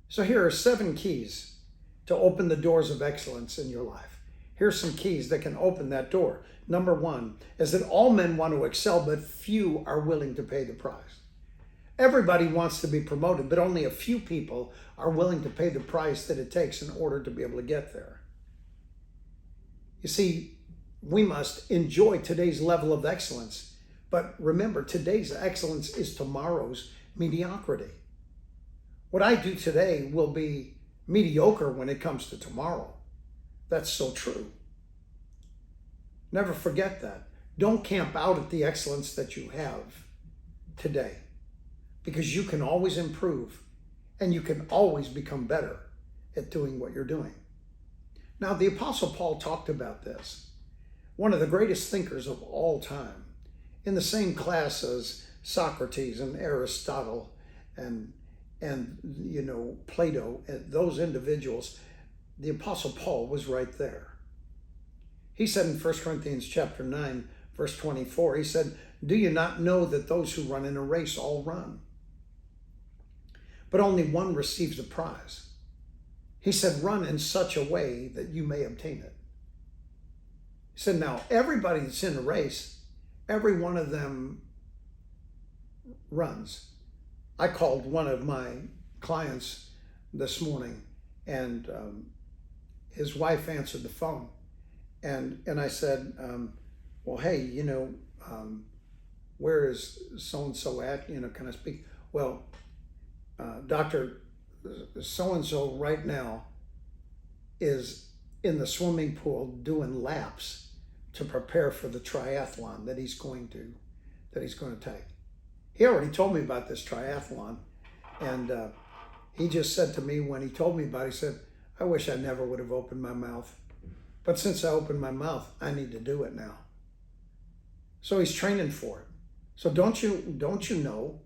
So here are 7 keys to open the doors of excellence in your life. Here's some keys that can open that door. Number 1 is that all men want to excel, but few are willing to pay the price. Everybody wants to be promoted, but only a few people are willing to pay the price that it takes in order to be able to get there. You see, we must enjoy today's level of excellence, but remember, today's excellence is tomorrow's mediocrity. What I do today will be mediocre when it comes to tomorrow. That's so true. Never forget that. Don't camp out at the excellence that you have today, because you can always improve and you can always become better at doing what you're doing. Now, the Apostle Paul talked about this, one of the greatest thinkers of all time, in the same class as Socrates and Aristotle and Plato, and those individuals. The Apostle Paul was right there. He said in 1 Corinthians chapter 9, verse 24, he said, "Do you not know that those who run in a race all run, but only one receives the prize?" He said, "Run in such a way that you may obtain it." He said, now everybody that's in a race, every one of them runs. I called one of my clients this morning, and his wife answered the phone, and I said, well, hey, where is so-and-so at? Can I speak? Well, Dr. So-and-so right now is in the swimming pool doing laps to prepare for the triathlon that he's going to take. He already told me about this triathlon, and he just said to me when he told me about it, he said, "I wish I never would have opened my mouth. But since I opened my mouth, I need to do it now." So he's training for it. So don't you know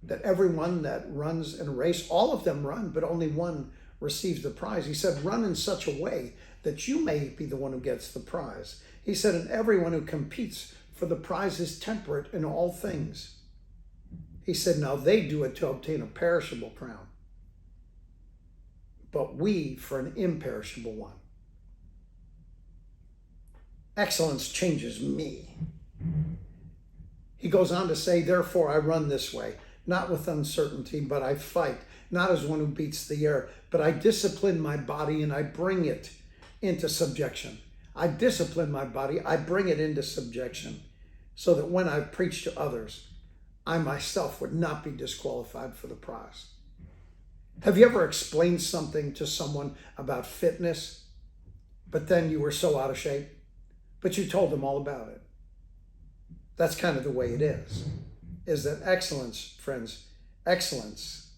that everyone that runs in a race, all of them run, but only one receives the prize. He said, run in such a way that you may be the one who gets the prize. He said, and everyone who competes for the prize is temperate in all things. He said, now they do it to obtain a perishable crown, but we for an imperishable one. Excellence changes me. He goes on to say, therefore I run this way, not with uncertainty, but I fight, not as one who beats the air, but I discipline my body and I bring it into subjection. I discipline my body, I bring it into subjection, so that when I preach to others, I myself would not be disqualified for the prize. Have you ever explained something to someone about fitness, but then you were so out of shape, but you told them all about it? That's kind of the way it is that excellence, friends, excellence.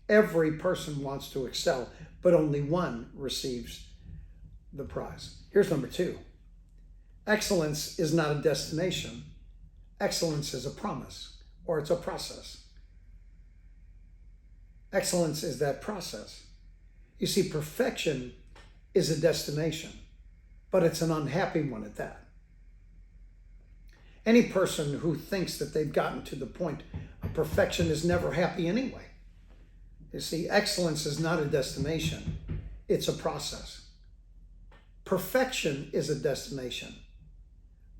Every person wants to excel, but only one receives the prize. Here's number 2. Excellence is not a destination. Excellence is a promise, or it's a process. Excellence is that process. You see, perfection is a destination, but it's an unhappy one at that. Any person who thinks that they've gotten to the point of perfection is never happy anyway. You see, excellence is not a destination, it's a process. Perfection is a destination,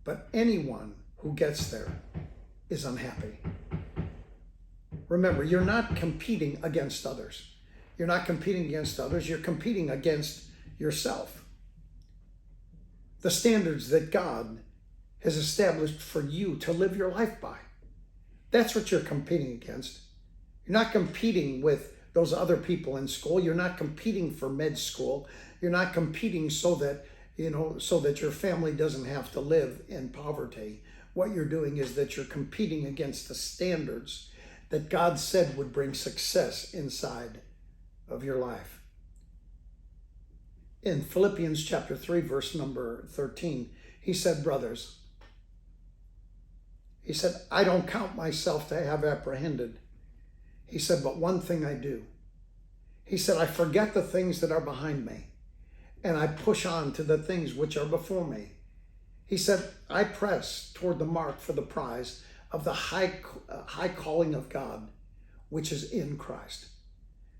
but anyone who gets there is unhappy. Remember, you're not competing against others. You're not competing against others, you're competing against yourself. The standards that God has established for you to live your life by. That's what you're competing against. You're not competing with those other people in school. You're not competing for med school. You're not competing so that your family doesn't have to live in poverty. What you're doing is that you're competing against the standards that God said would bring success inside of your life. In Philippians chapter 3, verse number 13, he said, brothers, he said, I don't count myself to have apprehended. He said, but one thing I do. He said, I forget the things that are behind me, and I push on to the things which are before me. He said, I press toward the mark for the prize of the high calling of God, which is in Christ.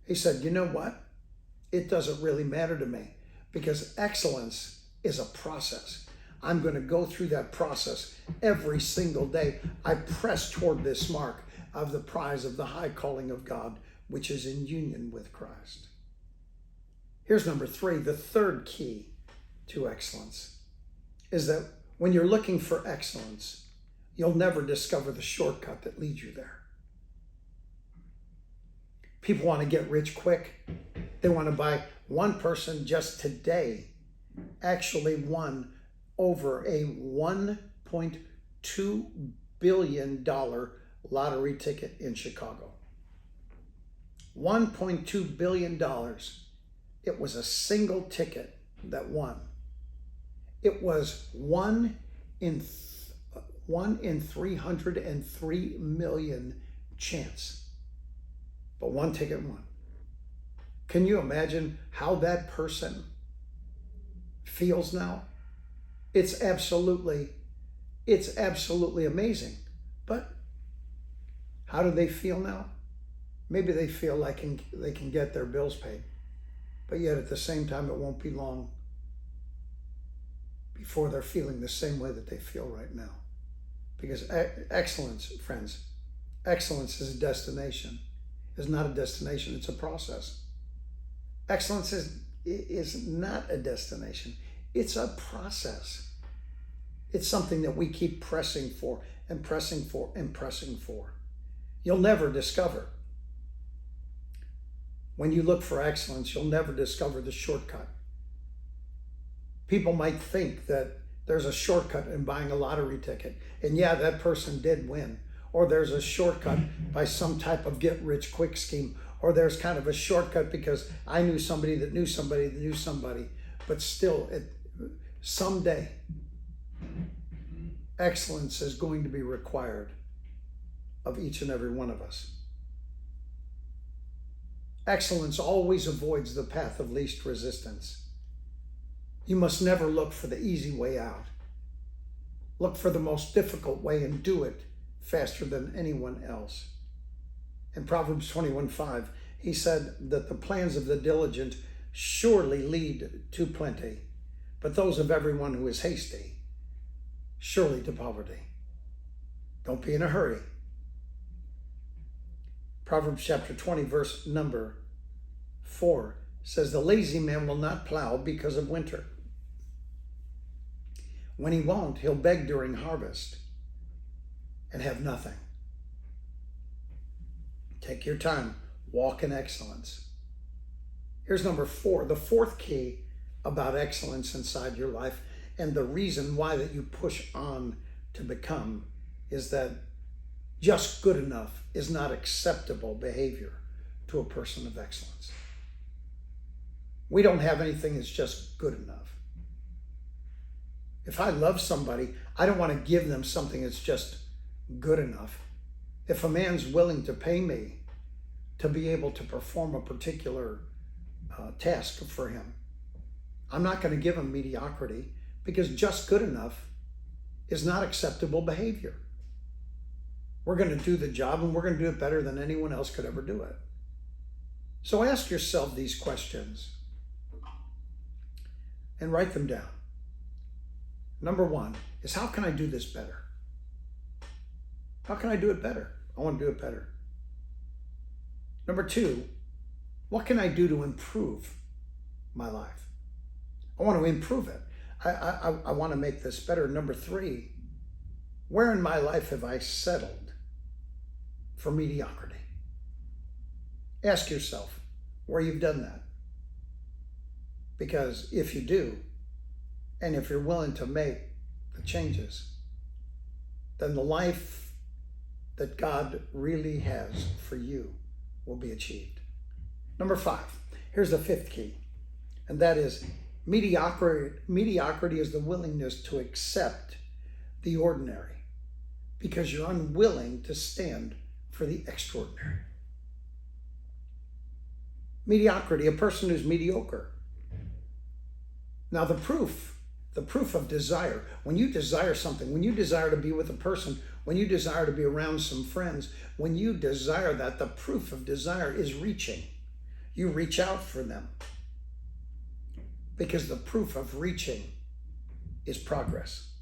He said, you know what? It doesn't really matter to me because excellence is a process. I'm going to go through that process every single day. I press toward this mark of the prize of the high calling of God, which is in union with Christ. Here's number 3. The third key to excellence is that when you're looking for excellence, you'll never discover the shortcut that leads you there. People want to get rich quick. They want to buy. One person just today actually won over a $1.2 billion lottery ticket in Chicago. $1.2 billion. It was a single ticket that won. It was one in 303 million chance. But one ticket won. Can you imagine how that person feels now? It's absolutely amazing. But how do they feel now? Maybe they feel like they can get their bills paid. But yet at the same time, it won't be long before they're feeling the same way that they feel right now. Because excellence, friends, excellence is a destination. It's not a destination, it's a process. Excellence is not a destination. It's a process. It's something that we keep pressing for and pressing for and pressing for. You'll never discover. When you look for excellence, you'll never discover the shortcut. People might think that there's a shortcut in buying a lottery ticket. And yeah, that person did win. Or there's a shortcut by some type of get-rich-quick scheme. Or there's kind of a shortcut because I knew somebody that knew somebody that knew somebody. But still, someday, excellence is going to be required of each and every one of us. Excellence always avoids the path of least resistance. You must never look for the easy way out. Look for the most difficult way and do it faster than anyone else. In Proverbs 21:5, he said that the plans of the diligent surely lead to plenty, but those of everyone who is hasty surely to poverty. Don't be in a hurry. Proverbs chapter 20, verse number 4 says, the lazy man will not plow because of winter. When he won't, he'll beg during harvest and have nothing. Take your time. Walk in excellence. Here's number 4, the fourth key about excellence inside your life, and the reason why that you push on to become is that just good enough is not acceptable behavior to a person of excellence. We don't have anything that's just good enough. If I love somebody, I don't want to give them something that's just good enough. If a man's willing to pay me to be able to perform a particular task for him, I'm not going to give him mediocrity, because just good enough is not acceptable behavior. We're going to do the job, and we're going to do it better than anyone else could ever do it. So ask yourself these questions and write them down. Number 1 is, how can I do this better? How can I do it better? I want to do it better. Number 2, what can I do to improve my life? I want to improve it. I want to make this better. Number 3, where in my life have I settled for mediocrity? Ask yourself where you've done that. Because if you do, and if you're willing to make the changes, then the life that God really has for you will be achieved. Number 5, here's the 5th key, and that is mediocrity is the willingness to accept the ordinary because you're unwilling to stand for the extraordinary. Mediocrity, a person who's mediocre. Now the proof of desire, when you desire something, when you desire to be with a person, when you desire to be around some friends, when you desire that, the proof of desire is reaching. You reach out for them because the proof of reaching is progress.